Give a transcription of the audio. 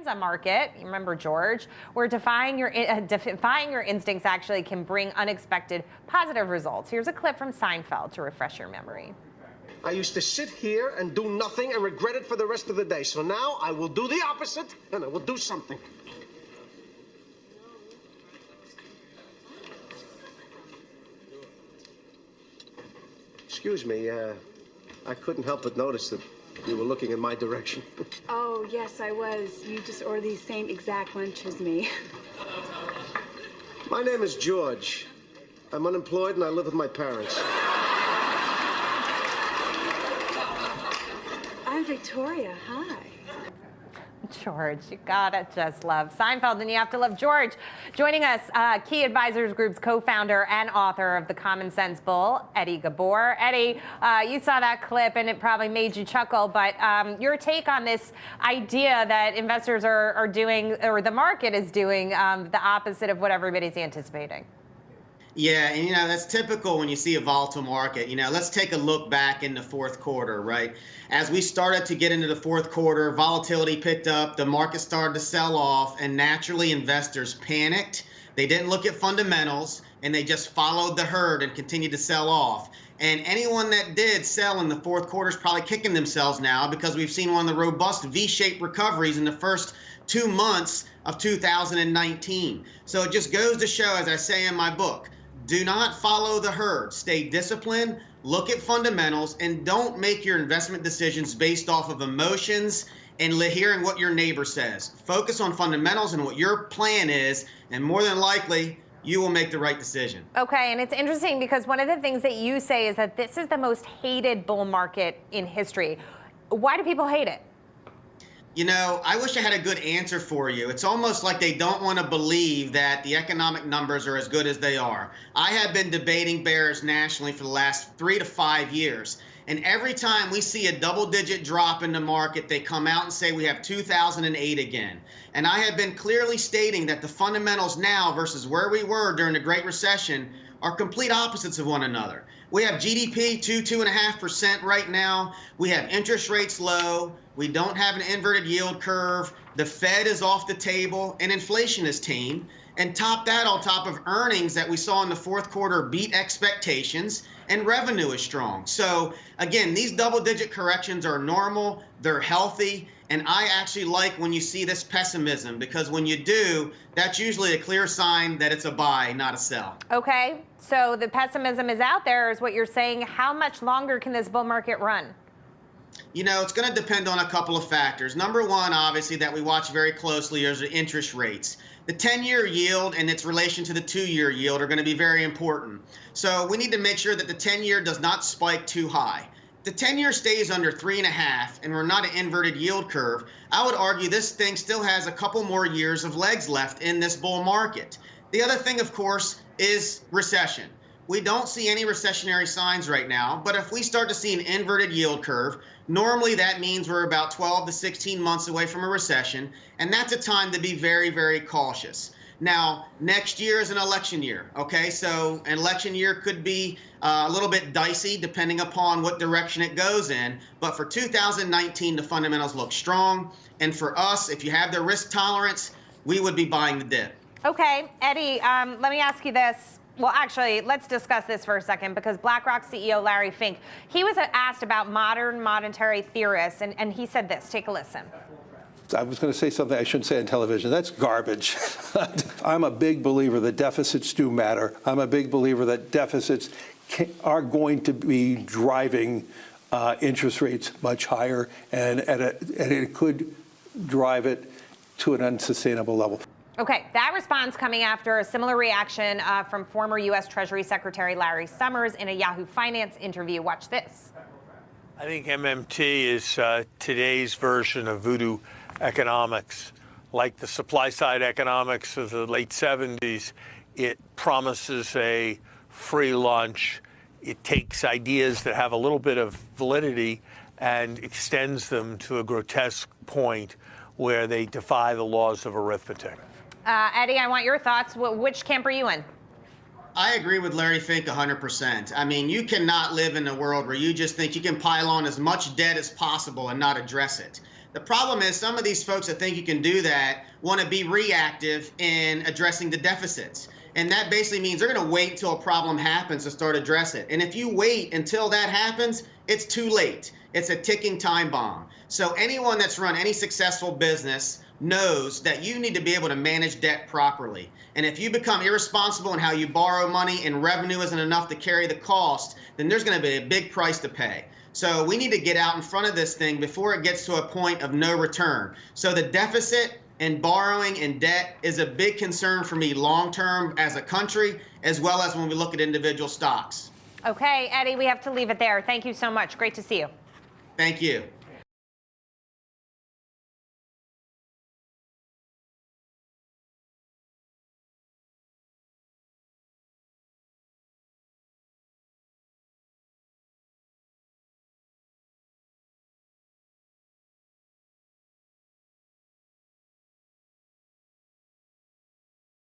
bonanza market, you remember George, where defying your instincts actually can bring unexpected positive results. Here's a clip from Seinfeld to refresh your memory. I used to sit here and do nothing and regret it for the rest of the day. So now I will do the opposite, and I will do something. Excuse me, I couldn't help but notice that you were looking in my direction. Oh, yes, I was. You just ordered the same exact lunch as me. My name is George. I'm unemployed and I live with my parents. I'm Victoria. Hi. George, you gotta just love Seinfeld, and you have to love George. Joining us, Key Advisors Group's co-founder and author of The Common Sense Bull, Eddie Gabor. Eddie, you saw that clip and it probably made you chuckle, but your take on this idea that investors are doing, or the market is doing, the opposite of what everybody's anticipating. Yeah, and that's typical when you see a volatile market. Let's take a look back in the fourth quarter, right? As we started to get into the fourth quarter, volatility picked up, the market started to sell off, and naturally investors panicked. They didn't look at fundamentals, and they just followed the herd and continued to sell off. And anyone that did sell in the fourth quarter is probably kicking themselves now, because we've seen one of the robust V-shaped recoveries in the first 2 months of 2019. So it just goes to show, as I say in my book, do not follow the herd. Stay disciplined, look at fundamentals, and don't make your investment decisions based off of emotions and hearing what your neighbor says. Focus on fundamentals and what your plan is, and more than likely, you will make the right decision. Okay, and it's interesting because one of the things that you say is that this is the most hated bull market in history. Why do people hate it? I wish I had a good answer for you. It's almost like they don't want to believe that the economic numbers are as good as they are. I have been debating bears nationally for the last 3 to 5 years. And every time we see a double-digit drop in the market, they come out and say we have 2008 again. And I have been clearly stating that the fundamentals now versus where we were during the Great Recession are complete opposites of one another. We have GDP 2.5% right now. We have interest rates low. We don't have an inverted yield curve. The Fed is off the table, and inflation is tame. And top that on top of earnings that we saw in the fourth quarter beat expectations, and revenue is strong. So again, these double-digit corrections are normal, they're healthy, and I actually like when you see this pessimism, because when you do, that's usually a clear sign that it's a buy, not a sell. Okay, so the pessimism is out there, is what you're saying. How much longer can this bull market run? It's going to depend on a couple of factors. Number one, obviously, that we watch very closely is the interest rates. The 10-year yield and its relation to the 2-year yield are going to be very important. So we need to make sure that the 10-year does not spike too high. The 10-year stays under 3.5 and we're not an inverted yield curve, I would argue this thing still has a couple more years of legs left in this bull market. The other thing, of course, is recession. We don't see any recessionary signs right now, but if we start to see an inverted yield curve, normally that means we're about 12 to 16 months away from a recession, and that's a time to be very, very cautious. Now, next year is an election year, okay? So an election year could be a little bit dicey depending upon what direction it goes in, but for 2019, the fundamentals look strong, and for us, if you have the risk tolerance, we would be buying the dip. Okay, Eddie, let me ask you this. Well, actually, let's discuss this for a second, because Blackrock CEO Larry Fink, he was asked about modern monetary theorists, and he said this. Take a listen. I was going to say something I shouldn't say on television. That's garbage. I'm a big believer that deficits do matter. I'm a big believer that deficits are going to be driving interest rates much higher, and it could drive it to an unsustainable level. Okay, that response coming after a similar reaction from former U.S. Treasury Secretary Larry Summers in a Yahoo Finance interview. Watch this. I think MMT is today's version of voodoo economics. Like the supply side economics of the late 70s, it promises a free lunch. It takes ideas that have a little bit of validity and extends them to a grotesque point where they defy the laws of arithmetic. Eddie, I want your thoughts. Which camp are you in? I agree with Larry Fink 100%. I mean, you cannot live in a world where you just think you can pile on as much debt as possible and not address it. The problem is some of these folks that think you can do that want to be reactive in addressing the deficits. And that basically means they're going to wait until a problem happens to start address it. And if you wait until that happens, it's too late. It's a ticking time bomb. So anyone that's run any successful business knows that you need to be able to manage debt properly. And if you become irresponsible in how you borrow money and revenue isn't enough to carry the cost, then there's going to be a big price to pay. So we need to get out in front of this thing before it gets to a point of no return. So the deficit and borrowing and debt is a big concern for me long-term as a country, as well as when we look at individual stocks. Okay, Eddie, we have to leave it there. Thank you so much. Great to see you. Thank you.